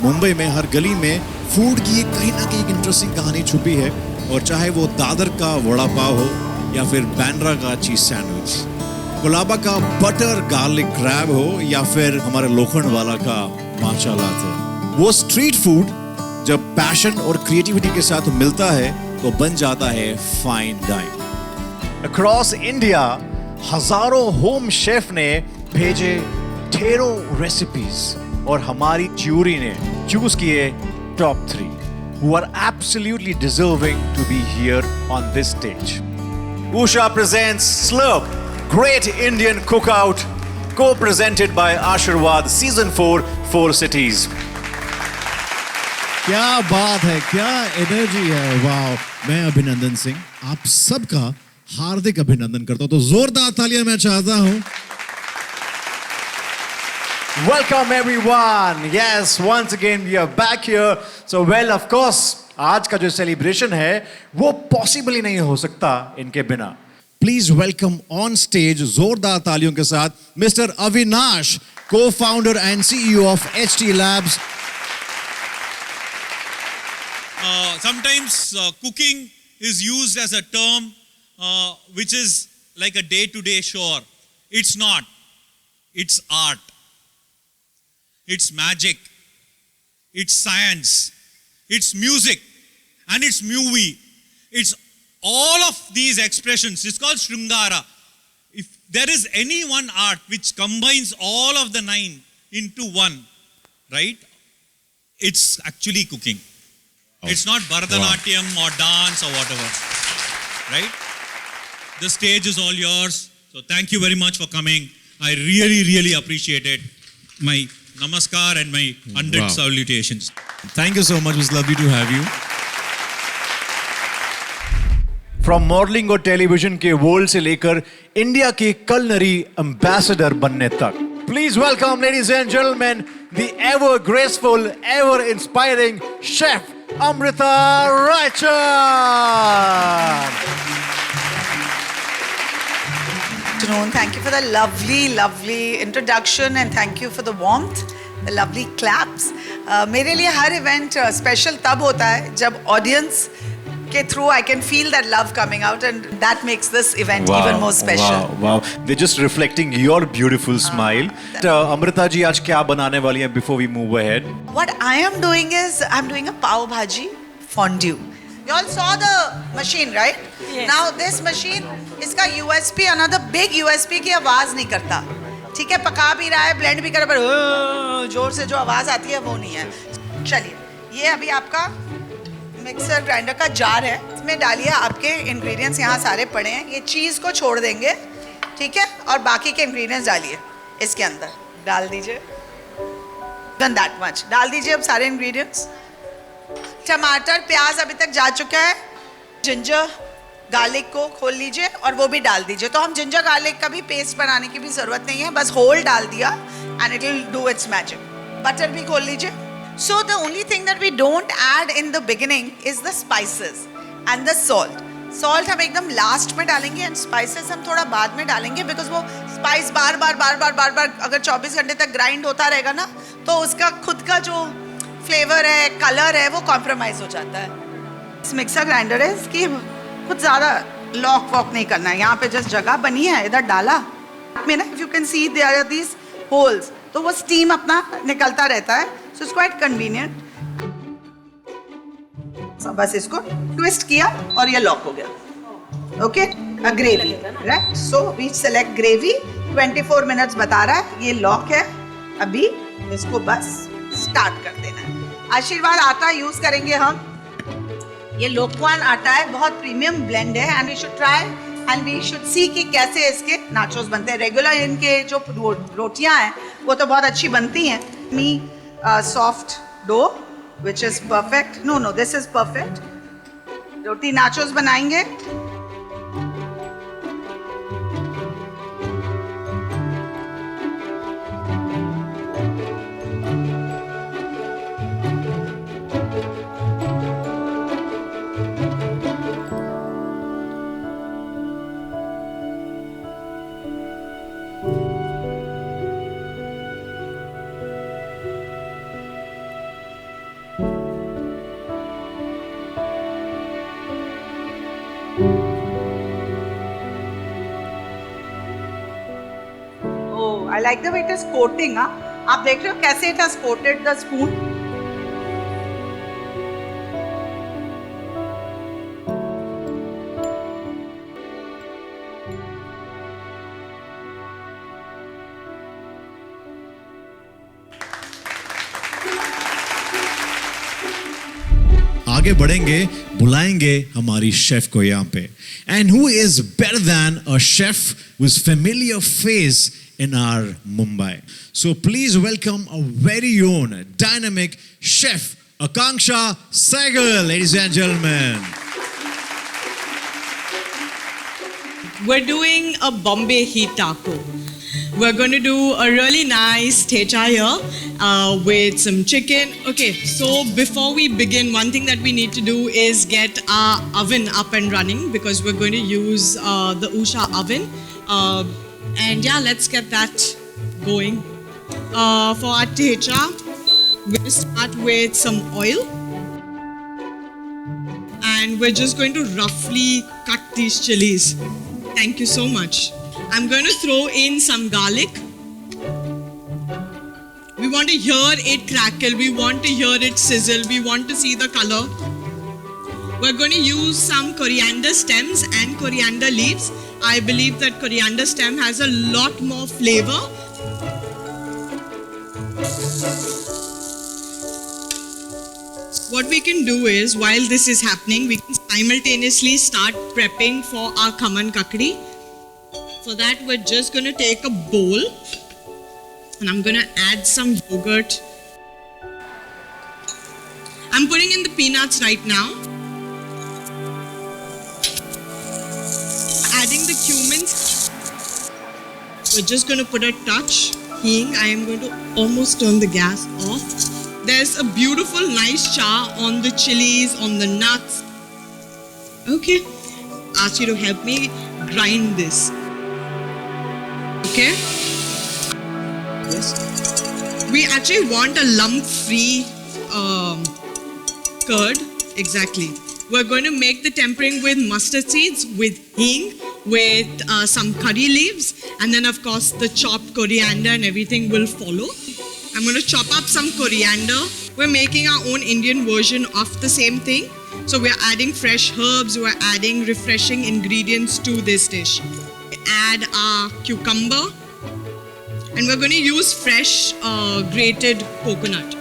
मुंबई में हर गली में फूड की एक कहीं ना कहीं एक इंटरेस्टिंग कहानी छुपी है, और चाहे वो दादर का वड़ा पाव हो या फिर बांद्रा का चीज सैंडविच, कोलाबा का बटर गार्लिक क्रैब हो या फिर हमारे लोखंड वाला का माचा लाते, वो स्ट्रीट फूड जब पैशन और क्रिएटिविटी के साथ मिलता है तो बन जाता है फाइन डाइन। अक्रॉस इंडिया हजारों होम शेफ ने भेजे ढेरों रेसिपीज और हमारी ज्यूरी ने चूज किए top 3 who are absolutely deserving to be here on this stage. Usha presents Slurp, Great Indian Cookout, co-presented by Ashirwad Season 4, 4 Cities. क्या बात है, क्या एनर्जी है, वाह। मैं अभिनंदन सिंह आप सबका हार्दिक अभिनंदन करता हूं, तो जोरदार तालियां मैं चाहता हूं। Welcome everyone. Yes, once again we are back here. So well, of course, आज का जो सेलिब्रेशन है वो पॉसिबल ही नहीं हो सकता इनके बिना। प्लीज वेलकम ऑन स्टेज जोरदार तालियों के साथ mister Avinash, co-founder and CEO of HT Labs. Sometimes cooking is used as a term which is like a day-to-day chore. It's not. It's art. It's magic. It's science. It's music. And it's movie. It's all of these expressions. It's called Sringara. If there is any one art which combines all of the 9 into one, right? It's actually cooking. It's not Bharatanatyam or dance or whatever, right? The stage is all yours. So thank you very much for coming. I really, really appreciate it. My namaskar and my 100 salutations. Thank you so much. It's lovely to have you. From modelling और television के world से लेकर India के culinary ambassador बनने तक, please welcome ladies and gentleman the ever graceful, ever inspiring chef Amrita Raichan. Thank you for the lovely introduction and thank you for the warmth, the lovely claps. मेरे लिए हर event special तब होता है जब audience के through I can feel that love coming out, and that makes this event even more special. Wow. They're just reflecting your beautiful smile. Amrita ji, आज क्या बनाने वाली हैं before we move ahead? What I am doing is I'm doing a pav bhaji fondue. You all saw the machine, right? Yes. Now this machine, इसका USP, another big USP की आवाज नहीं करता. ठीक है, पका भी रहा है, ब्लेंड भी कर रहा है, पर जोर से जो आवाज आती है वो नहीं है. चलिए, ये अभी आपका मिक्सर ग्राइंडर का जार है, इसमें डालिए आपके इंग्रेडिएंट्स, यहाँ सारे पड़े हैं. ये चीज़ को छोड़ देंगे, ठीक है, और बाकी के इंग्रेडिएंट्स डालिए इसके अंदर. डाल दीजिए, डन दैट मच. डाल दीजिए अब सारे इंग्रेडिएंट्स. टमाटर प्याज अभी तक जा चुका है. जिंजर गार्लिक को खोल लीजिए और वो भी डाल दीजिए. तो हम जिंजर गार्लिक का भी पेस्ट बनाने की भी ज़रूरत नहीं है, बस होल डाल दिया and it will do it's magic. Butter भी खोल लीजिए. So the only thing that we don't add in the beginning is the spices and the salt. Salt हम एकदम लास्ट में डालेंगे and spices हम थोड़ा बाद में डालेंगे, because वो spice बार बार अगर 24 घंटे तक ग्राइंड होता रहेगा ना, तो उसका खुद का जो फ्लेवर है, कलर है, वो कॉम्प्रोमाइज हो जाता है. इस मिक्सर ग्राइंडर है, इसकी कुछ ज़्यादा लॉक वॉक नहीं करना है. यहाँ पे जस्ट जगह बनी है, इधर डाला में ना, if you can see there are these holes, तो वो स्टीम अपना निकलता रहता है. So it's quite convenient. So बस इसको ट्विस्ट किया और ये लॉक हो गया. Okay? A gravy, right? So we select gravy. 24 minutes बता रहा है, ये लॉक है. अभी इसको बस स्टार्ट कर देना है. आशीर्वाद आटा यूज करेंगे हम. ये लोकवान आटा है, बहुत प्रीमियम ब्लेंड है, and we should try and we should see कि कैसे इसके नाचोस बनते हैं. रेगुलर इनके जो रोटियां हैं वो तो बहुत अच्छी बनती हैं. Soft dough, which is perfect. No, this is perfect. Roti nachos बनाएंगे. I like the way it is coating. आप देख रहे हो कैसे it has coated the spoon? आगे बढ़ेंगे, बुलाएंगे हमारी शेफ को यहाँ पे. And who is better than a chef whose familiar face in our Mumbai? So please welcome our very own dynamic chef Akanksha Sehgal, ladies and gentlemen. We're doing a Bombay heat taco. We're going to do a really nice thecha here with some chicken. Okay, so before we begin, one thing that we need to do is get our oven up and running because we're going to use the Usha oven. And yeah, let's get that going. For our thecha, we're going to start with some oil. And we're just going to roughly cut these chilies. Thank you so much. I'm going to throw in some garlic. We want to hear it crackle. We want to hear it sizzle. We want to see the color. We're going to use some coriander stems and coriander leaves. I believe that coriander stem has a lot more flavor. What we can do is, while this is happening, we can simultaneously start prepping for our khaman kakdi. For that, we're just going to take a bowl and I'm going to add some yogurt. I'm putting in the peanuts right now. Adding the cumin. We're just going to put a touch hing. I am going to almost turn the gas off. There's a beautiful, nice char on the chilies, on the nuts. Okay. Ask you to help me grind this. Okay. Yes. We actually want a lump-free curd. Exactly. We're going to make the tempering with mustard seeds, with hing, with some curry leaves, and then of course the chopped coriander and everything will follow. I'm going to chop up some coriander. We're making our own Indian version of the same thing. So we're adding fresh herbs, we're adding refreshing ingredients to this dish. Add our cucumber, and we're going to use fresh grated coconut.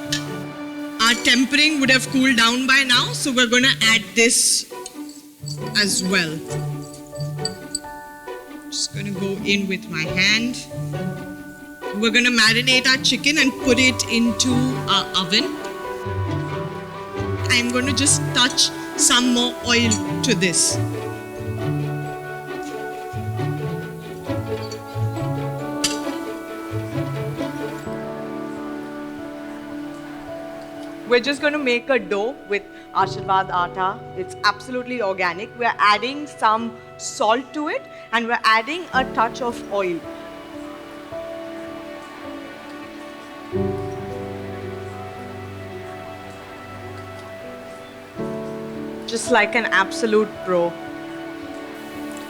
Our tempering would have cooled down by now, so we're going to add this as well. Just going to go in with my hand. We're going to marinate our chicken and put it into our oven. I'm going to just touch some more oil to this. We're just going to make a dough with Ashirvad Atta. It's absolutely organic. We're adding some salt to it and we're adding a touch of oil. Just like an absolute pro.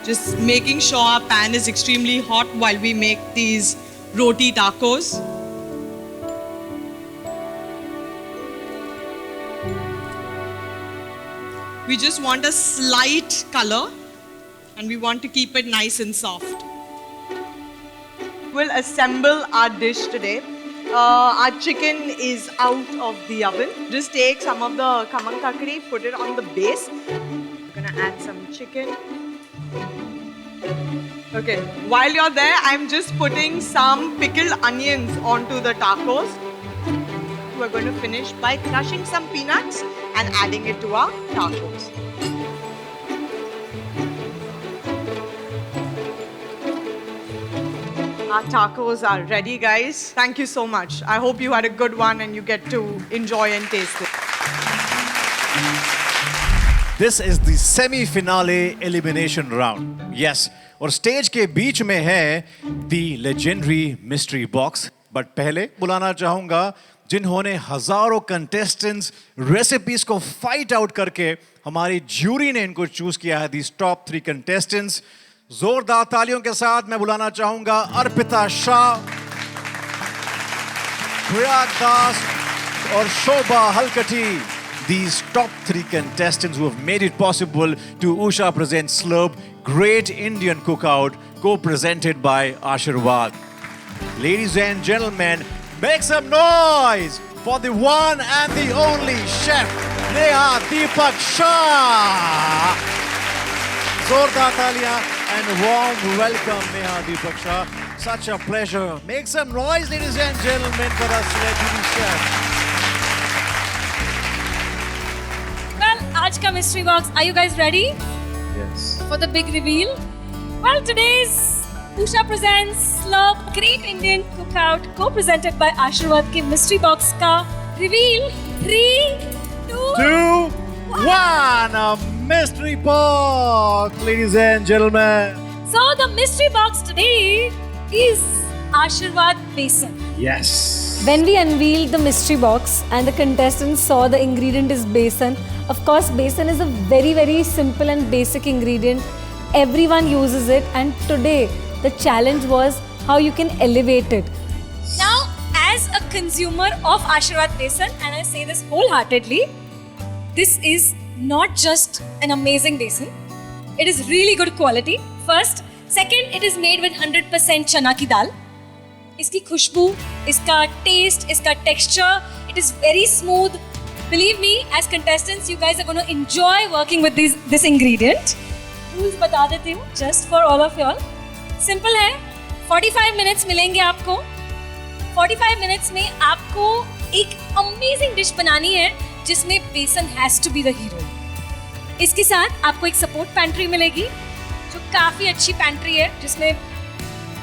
Just making sure our pan is extremely hot while we make these roti tacos. We just want a slight color and we want to keep it nice and soft. We'll assemble our dish today. Our chicken is out of the oven. Just take some of the khaman kakdi, put it on the base. We're gonna add some chicken. Okay, while you're there, I'm just putting some pickled onions onto the tacos. We're going to finish by crushing some peanuts and adding it to our tacos. Our tacos are ready, guys. Thank you so much. I hope you had a good one and you get to enjoy and taste it. This is the semi-finale elimination round. Yes, और stage के बीच में है the legendary mystery box. But पहले बुलाना चाहूंगा जिन्होंने हजारों contestants recipes को फाइट आउट करके हमारी ज्यूरी ने इनको चूज किया है दीज टॉप 3 कंटेस्टेंट्स. जोरदार तालियों के साथ मैं बुलाना चाहूंगा Arpita Shah, Priyag Das or Shobha Halkati. These top 3 contestants who have made it possible to Usha Presents Slurp Great Indian Cookout, co-presented by Ashirwad. Ladies and gentlemen, make some noise for the one and the only chef, Neha Deepak Shah. Zordar taaliyan and warm welcome, Neha Deepak Shah. Such a pleasure. Make some noise, ladies and gentlemen, for our celebrity chef. Well, आज का mystery box. Are you guys ready Yes. for the big reveal? Well, today's Usha Presents Slurp Great Indian Cookout, co-presented by Ashirwad के mystery box का reveal. 3, 2, 2, 1. A mystery box, ladies and gentlemen. So the mystery box today is Ashirwad Besan. Yes. When we unveiled the mystery box and the contestants saw the ingredient is besan, of course besan is a very very simple and basic ingredient. Everyone uses it, and today the challenge was how you can elevate it. Now, as a consumer of Ashirwad Besan, and I say this wholeheartedly, this is not just an amazing besan. It is really good quality. First, second, it is made with 100% chana ki dal. इसकी खुशबू, इसका test, इसका texture, it is very smooth. Believe me, as contestants, you guys are going to enjoy working with this ingredient. Rules बता देती हूँ, just for all of y'all. Simple है, 45 minutes मिलेंगे आपको. 45 minutes में आपको एक amazing dish बनानी है, जिसमें बेसन has to be the hero. इसके साथ आपको एक support pantry मिलेगी, जो काफी अच्छी pantry है, जिसमें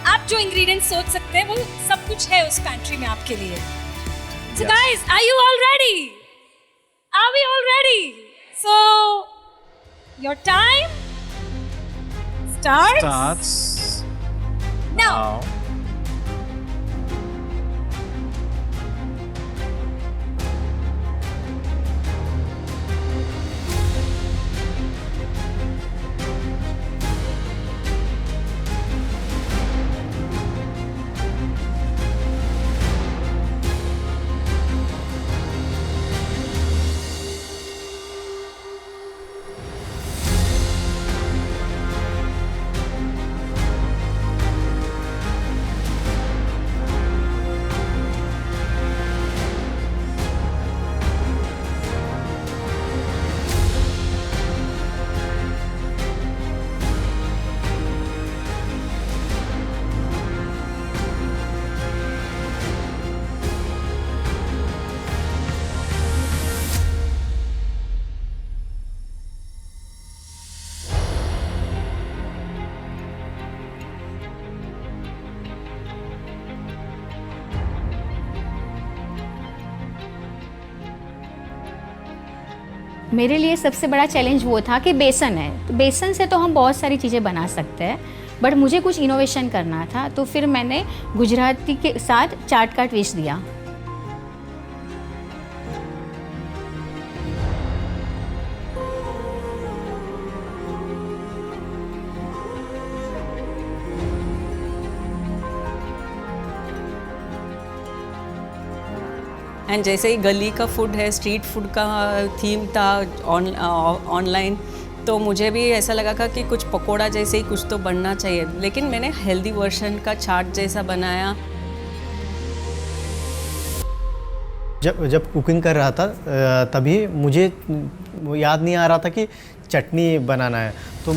आप जो इंग्रेडिएंट्स सोच सकते हैं वो सब कुछ है उस पैंट्री में आपके लिए. So guys, are you all ready? Are we all ready? So your time starts now. मेरे लिए सबसे बड़ा चैलेंज वो था कि बेसन है, तो बेसन से तो हम बहुत सारी चीज़ें बना सकते हैं, बट मुझे कुछ इनोवेशन करना था, तो फिर मैंने गुजराती के साथ चाट का ट्विस्ट दिया. एंड जैसे ही गली का फूड है, स्ट्रीट फूड का थीम था ऑनलाइन, तो मुझे भी ऐसा लगा था कि कुछ पकोड़ा जैसे ही कुछ तो बनना चाहिए, लेकिन मैंने हेल्दी वर्जन का चाट जैसा बनाया. जब कुकिंग कर रहा था तभी मुझे याद नहीं आ रहा था कि चटनी बनाना है, तो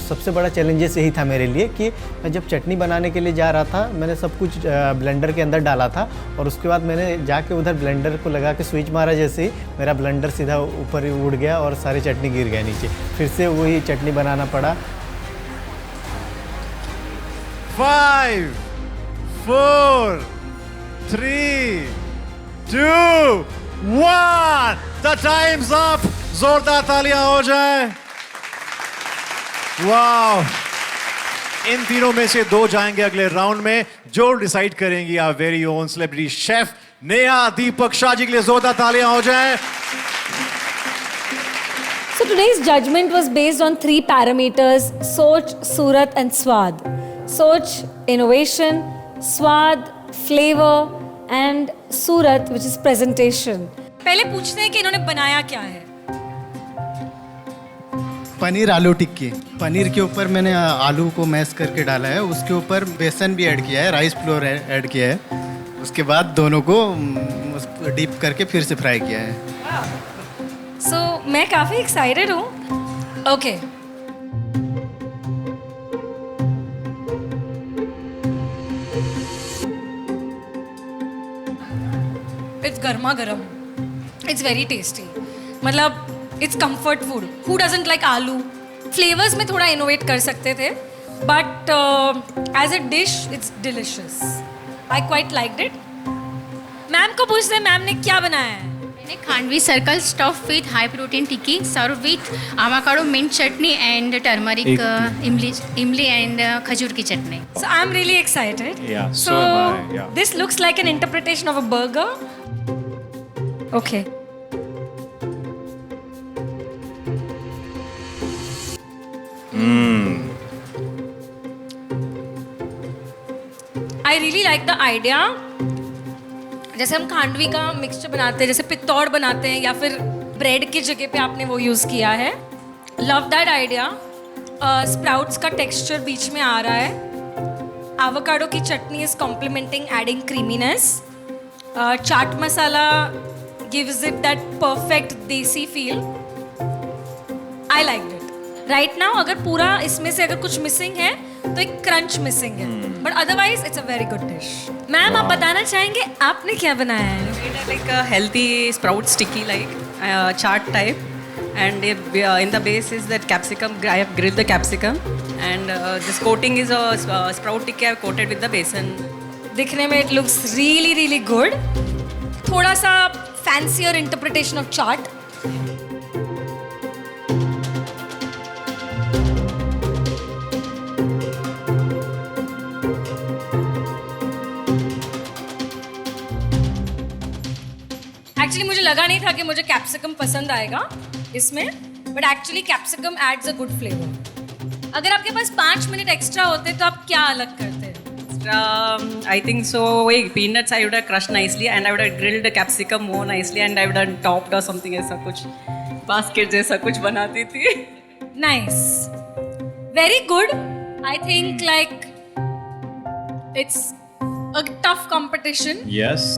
सबसे बड़ा चैलेंजेस यही था मेरे लिए कि मैं जब चटनी बनाने के लिए जा रहा था, मैंने सब कुछ ब्लेंडर के अंदर डाला था, और उसके बाद मैंने जाके उधर ब्लेंडर को लगा के स्विच मारा, जैसे ही मेरा ब्लेंडर सीधा ऊपर उड़ गया और सारी चटनी गिर गया नीचे. फिर से वही चटनी बनाना पड़ा. 5, 4, 3, 2, 1. The time's up. जोरदार तालियां हो जाए. वाओ. इन तीनों में से 2 जाएंगे अगले राउंड में, जो डिसाइड करेंगी our very own celebrity chef Neha Deepak Shah ji के लिए जोरदार तालियां हो जाए. So today's judgment was based on 3 parameters: Soch, Surat and Swad. Soch, innovation; Swad, flavor; and Surat, which is presentation. पहले पूछते हैं कि इन्होंने बनाया क्या है. पनीर आलू टिक्की. पनीर के ऊपर मैंने आलू को मैश करके डाला है, उसके ऊपर बेसन भी ऐड किया है, राइस फ्लोर ऐड किया है, उसके बाद दोनों को डीप करके फिर से फ्राई किया है. So मैं काफ़ी एक्साइटेड हूँ. Okay. It's गर्मा गर्म. It's very tasty. मतलब it's comfort food. Who doesn't like आलू? Flavors में थोड़ा innovate कर सकते थे, but as a dish, it's delicious. I quite liked it. Ma'am को पूछते हैं मैम ने क्या बनाया है? मैंने khandvi circle stuff with high protein tikki serve with avocado mint chutney and turmeric इमली एंड खजूर की चटनी. So I'm really excited. Yeah, So so am I, yeah. this looks like an interpretation of a burger. Okay. I really like the idea. जैसे हम खांडवी का mixture बनाते हैं, जैसे पित्तौड़ बनाते हैं, या फिर ब्रेड की जगह पे आपने वो यूज़ किया है. Love that idea. स्प्राउट्स का टेक्सचर बीच में आ रहा है. एवोकाडो की chutney is complementing, adding creaminess. Chaat masala gives it that perfect desi feel. I liked it. Right now अगर पूरा इसमें से अगर कुछ मिसिंग है तो एक क्रंच मिसिंग है, but otherwise it's a very good dish. Ma'am आप बताना चाहेंगे आपने क्या बनाया है? Like a healthy sprout sticky like chaat type, and in the base is that capsicum. I have grilled the capsicum, and this coating is a sprout tikki I have coated with the besan. दिखने में it looks really really good. थोड़ा सा fancier interpretation of chaat. Actually मुझे लगा नहीं था कि मुझे कैप्सिकम पसंद आएगा इसमें, but actually capsicum adds a good flavour. अगर आपके पास 5 मिनट एक्स्ट्रा होते तो आप क्या अलग करते? I think so. Wait, peanuts I would have crushed nicely, and I would have grilled the capsicum more nicely, and I would have topped or something ऐसा कुछ basket जैसा कुछ बनाती थी. Nice. Very good. I think like it's a tough competition. Yes.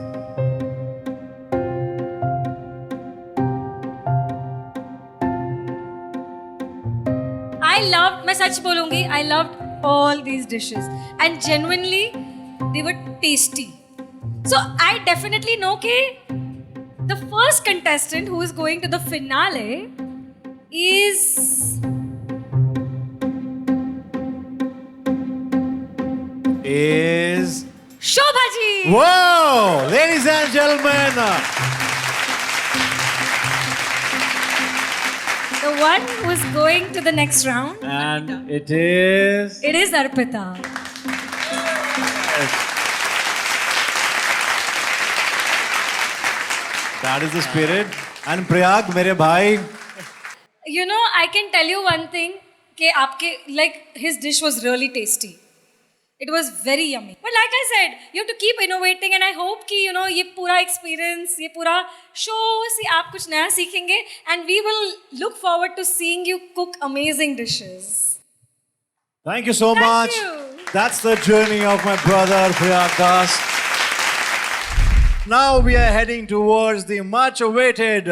मैं सच बोलूंगी, I loved all these dishes and genuinely they were tasty. So I definitely know that the first contestant who is going to the finale is Shobha ji. Whoa, ladies and gentlemen. The one who is going to the next round. And it is Arpita. That is the spirit. And Prayag, mere bhai. You know, I can tell you one thing, कि आपके like his dish was really tasty. It was very yummy. But like I said, you have to keep innovating, and I hope कि you know ये पूरा experience, ये पूरा show से आप कुछ नया सीखेंगे, and we will look forward to seeing you cook amazing dishes. Thank you so much. you. That's the journey of my brother Prayag Das. Now we are heading towards the much awaited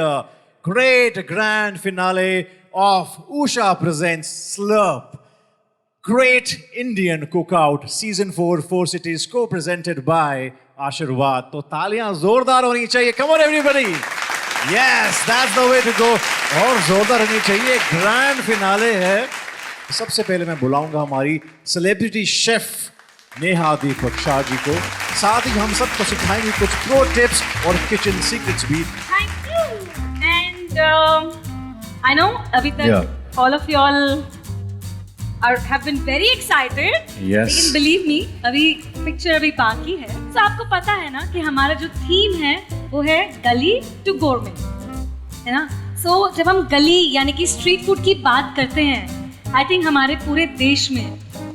great grand finale of Usha Presents Slurp. Great Indian Cookout Season 4 4 Cities co-presented by Ashirwad. तो तालियां जोरदार होनी चाहिए. Come on everybody. Yes, that's the way to go. और जोरदार होनी चाहिए. Grand finale है. सबसे पहले मैं बुलाऊंगा हमारी सेलिब्रिटी शेफ नेहा दीपक शाह जी को. साथ ही हम सबको सिखाएंगे कुछ प्रो टिप्स और किचन सीक्रेट्स भी. Thank you. And I know अभी तक all of you all have been very excited. Yes. लेकिन believe me, अभी picture अभी बाकी है. तो आपको पता है ना कि हमारा जो theme है वो है गली to gourmet, है ना? So जब हम गली यानी कि street food की बात करते हैं, I think हमारे पूरे देश में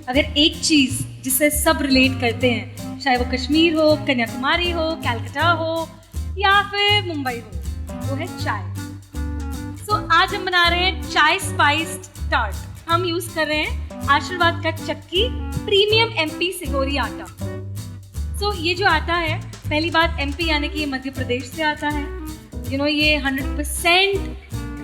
अगर एक चीज़ जिससे सब relate करते हैं, चाहे वो कश्मीर हो, कन्याकुमारी हो, कैलकाटा हो या फिर मुंबई हो, वो है चाय। सो आज हम बना रहे हैं चाय स्पाइस्ड टार्ट। हम यूज कर रहे हैं आशीर्वाद का चक्की प्रीमियम एमपी सिहोरी आटा। सो ये जो आटा है, पहली बात एमपी यानी कि ये मध्य प्रदेश से आता है। ये 100%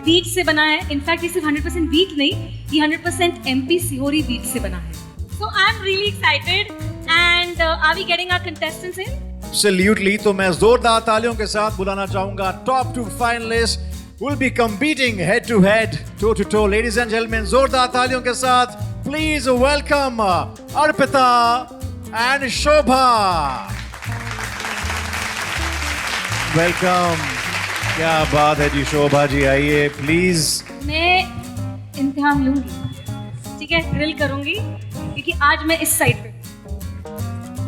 वीट से बना है। इनफैक्ट ये सिर्फ 100% वीट नहीं, ये 100% एमपी सिहोरी वीट से बना है। So I am really excited and are we getting our contestants in? Absolutely, तो मैं जोरदार तालियों के साथ बुलाना चाहूंगा top 2 finalist will be competing head to head, toe to toe. Ladies and gentlemen, जोरदार तालियों के साथ please welcome Arpita and Shobha. Welcome. क्या बात है जी शोभा जी, आइए प्लीज। मैं इम्तिहान लूंगी, ठीक है, ड्रिल करूंगी क्योंकि आज मैं इस साइड पे।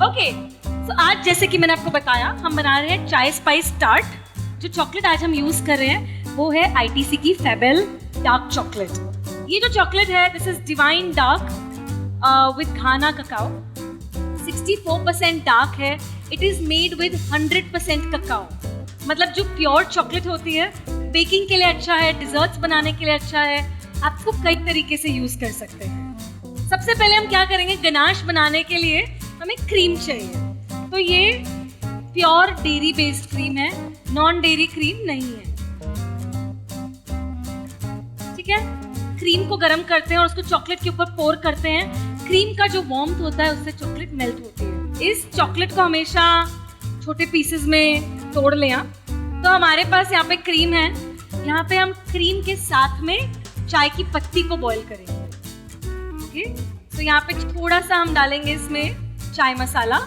ओके, तो आज जैसे कि मैंने आपको बताया, हम बना रहे हैं चाय स्पाइस टार्ट। जो चॉकलेट आज हम यूज कर रहे हैं वो है आईटीसी की फेबेल डार्क चॉकलेट। ये जो चॉकलेट है, this is divine dark with Ghana cacao. 64% dark है। It is made with 100% cacao. मतलब जो प्योर चॉकलेट होती है, बेकिंग के लिए अच्छा है, डिजर्ट्स बनाने के लिए अच्छा है, आपको कई तरीके से यूज कर सकते हैं। सबसे पहले हम क्या करेंगे, गनाश बनाने के लिए हमें क्रीम चाहिए। तो ये प्योर डेयरी बेस्ड क्रीम है, नॉन डेयरी क्रीम नहीं है, ठीक है। क्रीम को गर्म करते हैं और उसको चॉकलेट के ऊपर पोर करते हैं। क्रीम का जो वार्मथ होता है उससे चॉकलेट मेल्ट होती है। इस चॉकलेट को हमेशा छोटे पीसेस में तोड़ लें आप। तो हमारे पास यहाँ पे क्रीम है। यहाँ पे हम क्रीम के साथ में चाय की पत्ती को बॉईल करेंगे। ओके, तो यहाँ पे थोड़ा सा हम डालेंगे इसमें चाय मसाला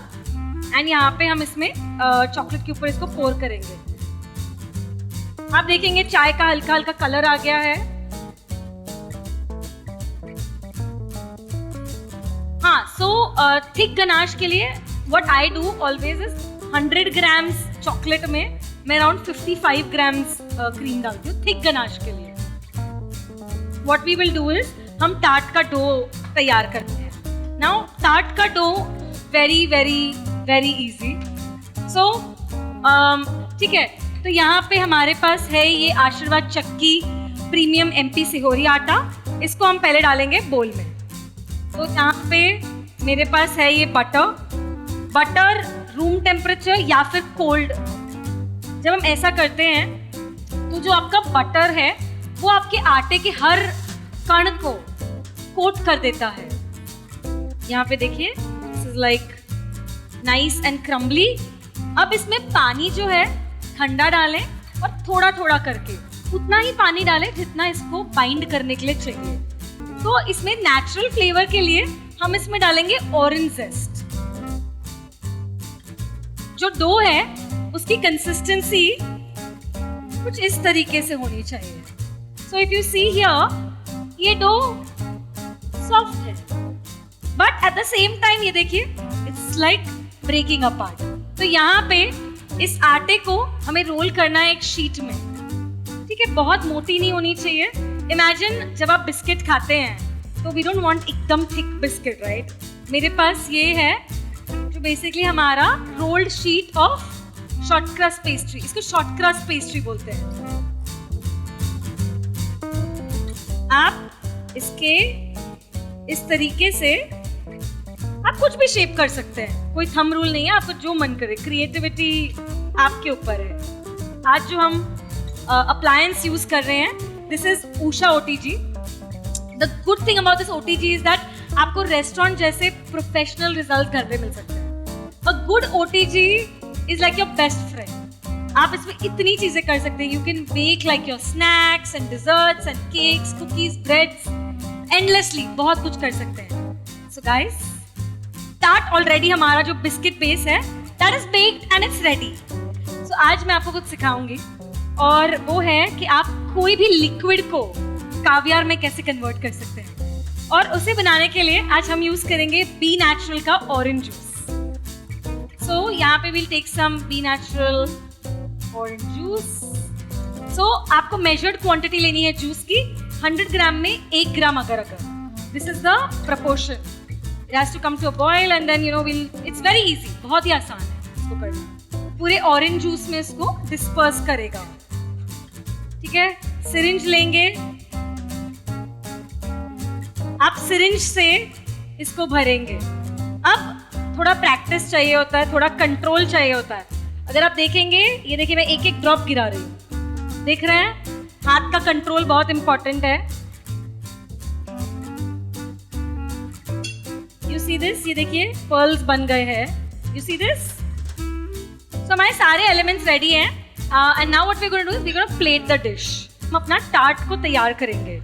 एंड यहाँ पे हम इसमें चॉकलेट के ऊपर इसको पोर करेंगे। आप देखेंगे चाय का हल्का हल्का कलर आ गया है। हाँ, सो थिक गनाश के लिए what I do always is 100 grams chocolate में मैं अराउंड 55 ग्राम्स क्रीम डालती हूँ थिक गनाश के लिए। What we will do is हम टार्ट का डो तैयार करते हैं। नाउ टार्ट का dough very very very easy. So ठीक है, तो यहाँ पे हमारे पास है ये आशीर्वाद चक्की प्रीमियम एमपी सिहोरी आटा। इसको हम पहले डालेंगे बोल में। तो यहाँ पे मेरे पास है ये बटर रूम टेम्परेचर या फिर कोल्ड। जब हम ऐसा करते हैं तो जो आपका बटर है वो आपके आटे के हर कण को कोट कर देता है। यहाँ पे देखिए, this is like nice and crumbly. अब इसमें पानी जो है ठंडा डालें और थोड़ा थोड़ा करके उतना ही पानी डालें जितना इसको बाइंड करने के लिए चाहिए। तो इसमें नेचुरल फ्लेवर के लिए हम इसमें डालेंगे ऑरेंज जेस्ट। जो डो है उसकी कंसिस्टेंसी कुछ इस तरीके से होनी चाहिए। So if you see here, ये डो सॉफ्ट है but at the same time ये देखिए इट्स लाइक ब्रेकिंग अपार्ट। तो यहाँ पे इस आटे को हमें रोल करना है एक शीट में, ठीक है। बहुत मोटी नहीं होनी चाहिए। इमेजिन जब आप बिस्किट खाते हैं तो वी डोंट वांट एकदम थिक बिस्किट, राइट। मेरे पास ये है जो बेसिकली हमारा rolled sheet of short crust pastry. इसको शॉर्ट क्रस्ट पेस्ट्री बोलते हैं। आप इसके इस तरीके से आप कुछ भी शेप कर सकते हैं, कोई थंब रूल नहीं है। आपको जो मन करे, क्रिएटिविटी आपके ऊपर है। आज जो हम अप्लायंस यूज कर रहे हैं, this is Usha OTG. The good thing about this OTG is that आपको रेस्टोरेंट जैसे प्रोफेशनल रिजल्ट घर पे मिल सकते हैं। A good OTG is like your best friend. आप इसमें इतनी चीजें कर सकते हैं। You can bake like your snacks and desserts and cakes, cookies, breads, endlessly बहुत कुछ कर सकते हैं। सो गाइस, टार्ट ऑलरेडी हमारा जो बिस्किट बेस है that is baked and it's ready. So आज मैं आपको कुछ सिखाऊंगी और वो है कि आप कोई भी लिक्विड को कावियार में कैसे कन्वर्ट कर सकते हैं। और उसे बनाने के लिए आज हम यूज करेंगे बी नेचुरल का ऑरेंज जूस। सो यहाँ पे will take some B natural orange juice. So आपको मेजर्ड क्वांटिटी लेनी है जूस की। 100 ग्राम में 1 ग्राम अगर this is the proportion. It has to come to a boil and then it's very easy. बहुत ही आसान है इसको करना. पूरे ऑरेंज जूस में इसको डिस्पर्स करेगा. ठीक है, सिरिंज लेंगे. आप सिरिंज से इसको भरेंगे. अब थोड़ा प्रैक्टिस चाहिए होता है, थोड़ा कंट्रोल चाहिए होता है. अगर आप देखेंगे, ये देखिए मैं एक एक ड्रॉप गिरा रही हूँ. देख रहे हैं, हाथ का कंट्रोल बहुत इंपॉर्टेंट है. यू सी दिस, ये देखिए पर्ल्स बन गए हैं. You see this. सो हमारे सारे एलिमेंट्स रेडी हैं. And now what we gonna do is we gonna plate the dish. हम अपना टार्ट को तैयार करेंगे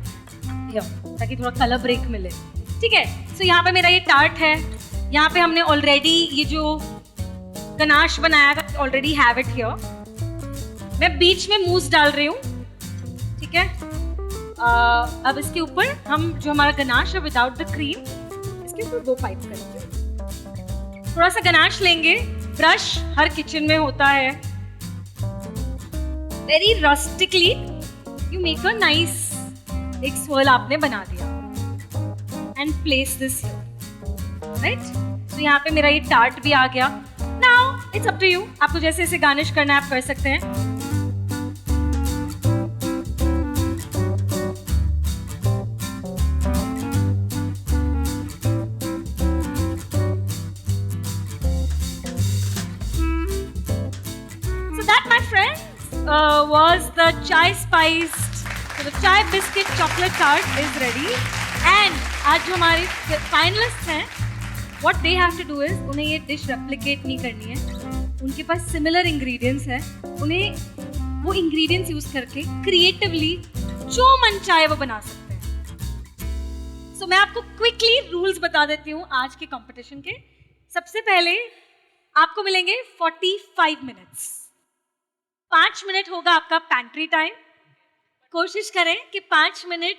ताकि थोड़ा कलर ब्रेक मिले. ठीक है, सो यहाँ पे मेरा ये टार्ट है. यहाँ पे हमने ऑलरेडी ये जो गनाश बनाया था, ऑलरेडी हैव इट हियर. मैं बीच में मूस डाल रही हूँ. ठीक है, अब इसके ऊपर हम जो हमारा गनाश है विदाउट द क्रीम, इसके ऊपर 2 पाइप करेंगे. थोड़ा सा गनाश लेंगे. ब्रश हर किचन में होता है. Very rustically you make a nice, एक swirl आपने बना दिया. And place this right. तो यहाँ पे मेरा ये टार्ट भी आ गया. Now it's up to you, आपको जैसे इसे गार्निश करना है आप कर सकते हैं. So that, my friends, was the chai spiced. So the chai biscuit chocolate tart is ready. And आज जो हमारे फाइनलिस्ट हैं, what they have to do is उन्हें ये डिश रेप्लिकेट नहीं करनी है. उनके पास सिमिलर इंग्रेडिएंट्स हैं. उन्हें वो इंग्रेडिएंट्स यूज करके क्रिएटिवली जो मन चाहे वो बना सकते हैं. सो मैं आपको क्विकली रूल्स बता देती हूँ आज के कंपटीशन के. सबसे पहले आपको मिलेंगे 45 मिनट्स. 5 मिनट होगा आपका पैंट्री टाइम. कोशिश करें कि 5 मिनट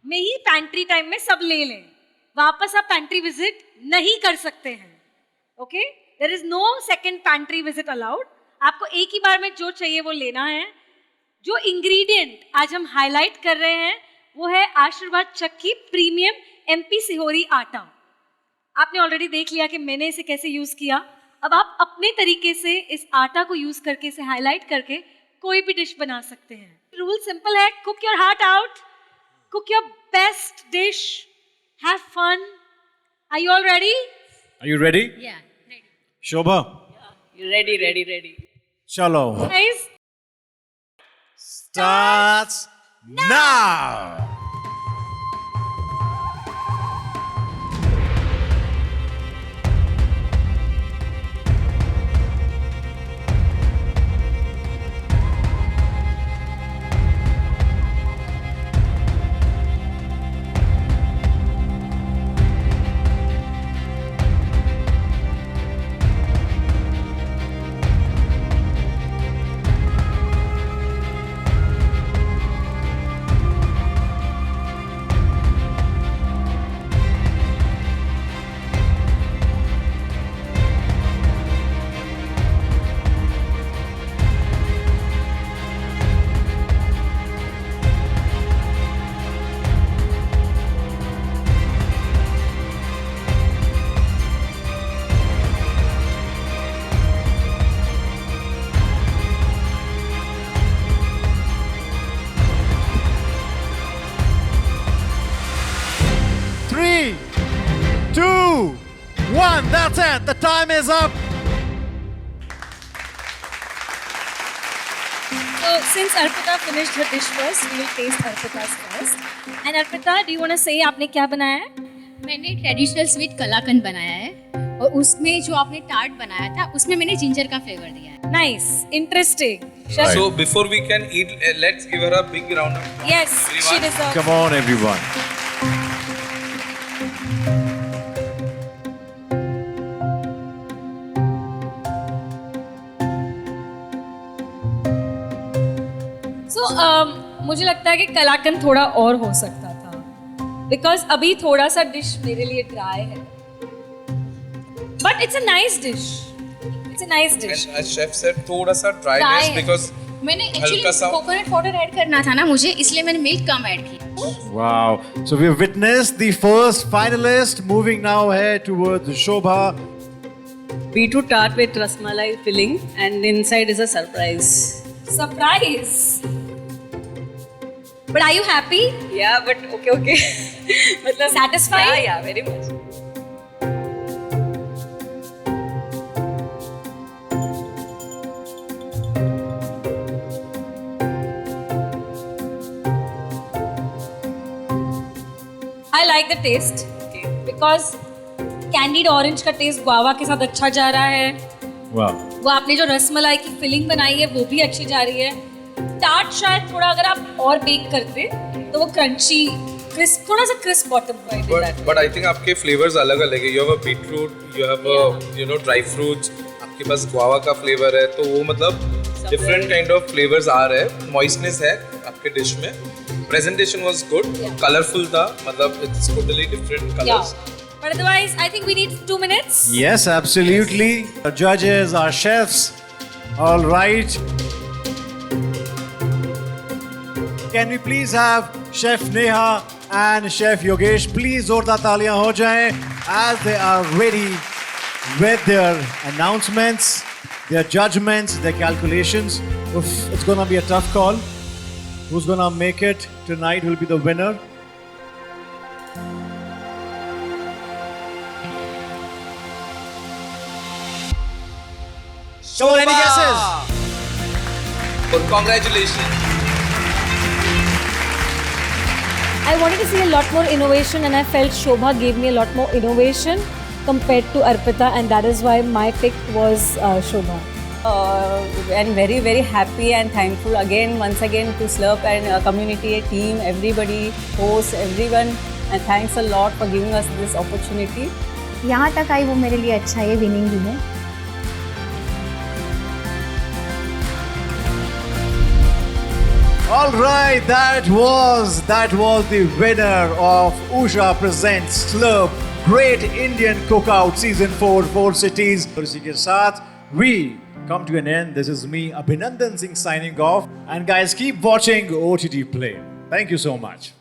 में ही पैंट्री टाइम में सब ले लें. वापस आप पैंट्री विजिट नहीं कर सकते हैं. Okay, there is no second pantry visit allowed. आपको एक ही बार में जो चाहिए वो लेना है. जो इंग्रेडिएंट आज हम हाईलाइट कर रहे हैं वो है आशीर्वाद चक्की प्रीमियम MP सिहोरी आटा. आपने ऑलरेडी देख लिया कि मैंने इसे कैसे यूज किया. अब आप अपने तरीके से इस आटा को यूज करके, इसे हाईलाइट करके कोई भी डिश बना सकते हैं. रूल सिंपल है. Cook your heart out, cook your best dish, have fun. Are you all ready? Are you ready? Yeah, ready. Shobha? Ready. Chalo. Guys, Starts now. That's it. The time is up. so since Arpita finished her dish first, we will taste Arpita's first. And Arpita, do you want to say आपने क्या बनाया है? मैंने traditional sweet कलाकंद बनाया है और उसमें जो आपने टार्ट बनाया था उसमें मैंने जिंजर का फ्लेवर दिया है. Nice, interesting. So before we can eat, let's give her a big round of applause. Yes, she deserves. Come on, everyone. So मुझे लगता है कि कलाकंद थोड़ा और हो सकता था, बिकॉज अभी थोड़ा सा डिश मेरे लिए ड्राई है. But it's a nice dish. It's a nice dish. And as chef said, thoda sa dryness Dry है. because मैंने एक्चुअली हल्का सा कोकोनट वाटर ऐड करना था ना मुझे, इसलिए मैंने मिल्क कम ऐड किया. Wow. So we've witnessed the first finalist moving now ahead towards Shobha. Beetroot tart with rasmalai filling, and inside is a surprise. Surprise. But are you happy? Yeah, but okay. मतलब Satisfied? Yeah, very much. I like the taste because candied orange का taste guava के साथ अच्छा जा रहा है. Wow. वो आपने जो रसमलाई की फिलिंग बनाई है वो भी अच्छी जा रही है. टार्ट शायद थोड़ा अगर आप और बेक करते तो वो क्रंची क्रिस्प, थोड़ा सा crisp bottom. but I think आपके फ्लेवर्स अलग अलग है. You have a beetroot, you have a dry fruits, आपके पास guava का फ्लेवर है, तो वो मतलब different kind of flavors आ रहे हैं. Moistness है आपके डिश में. Presentation was good, colorful था, मतलब it's totally different colors. But otherwise, I think we need 2 minutes. Yes, absolutely. Our judges, our chefs. All right. Can we please have Chef Neha and Chef Yogesh? Please जोरदार तालियां हो जाएं as they are ready with their announcements, their judgments, their calculations. Oof, it's gonna be a tough call. Who's gonna make it tonight will be the winner. Come on, any guesses? Well, congratulations. I wanted to see a lot more innovation, and I felt Shobha gave me a lot more innovation compared to Arpita, and that is why my pick was Shobha. And very, very happy and thankful once again to Slurp and community, team, everybody, hosts, everyone. And thanks a lot for giving us this opportunity. यहाँ तक आई वो मेरे लिए अच्छा है, winning भी है. All right, that was the winner of Usha Presents Slurp Great Indian Cookout Season 4, 4 cities. और इसी के साथ we come to an end. This is me, Abhinandan Singh, signing off. And guys, keep watching OTT Play. Thank you so much.